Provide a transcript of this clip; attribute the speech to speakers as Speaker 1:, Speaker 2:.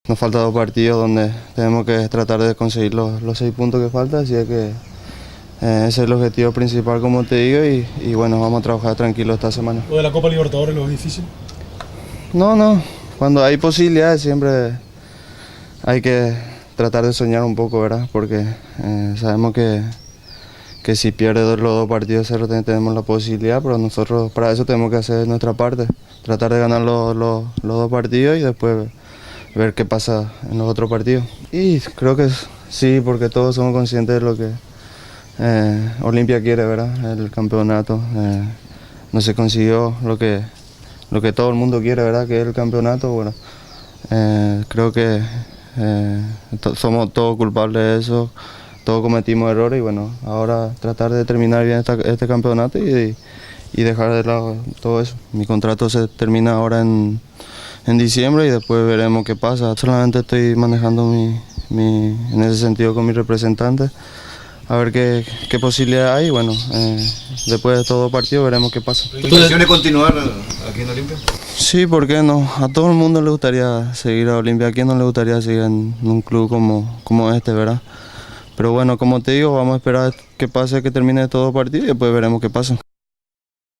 Speaker 1: Nos faltan 2 partidos donde tenemos que tratar de conseguir los 6 puntos que faltan, así es que ese es el objetivo principal, como te digo, y bueno, vamos a trabajar tranquilo esta semana.
Speaker 2: ¿Lo de la Copa Libertadores lo es difícil?
Speaker 1: No, cuando hay posibilidades siempre hay que tratar de soñar un poco, ¿verdad? Porque sabemos que si pierde los 2 partidos tenemos la posibilidad, pero nosotros para eso tenemos que hacer nuestra parte, tratar de ganar los 2 partidos y después ver qué pasa en los otros partidos. Y creo que sí, porque todos somos conscientes de lo que Olimpia quiere, ¿verdad? El campeonato. No se consiguió lo que todo el mundo quiere, ¿verdad? Que es el campeonato. Bueno, creo que somos todos culpables de eso, todos cometimos errores y bueno, ahora tratar de terminar bien este campeonato y dejar de lado todo eso. Mi contrato se termina ahora en diciembre y después veremos qué pasa. Solamente estoy manejando en ese sentido con mi representante, a ver qué posibilidad hay. Bueno, después de estos 2 partidos veremos qué pasa.
Speaker 3: ¿Tu intención es continuar aquí en Olimpia?
Speaker 1: Sí, ¿por qué no? A todo el mundo le gustaría seguir a Olimpia. ¿A quién no le gustaría seguir en un club como este, verdad? Pero bueno, como te digo, vamos a esperar que pase, que termine estos 2 partidos y después veremos qué pasa.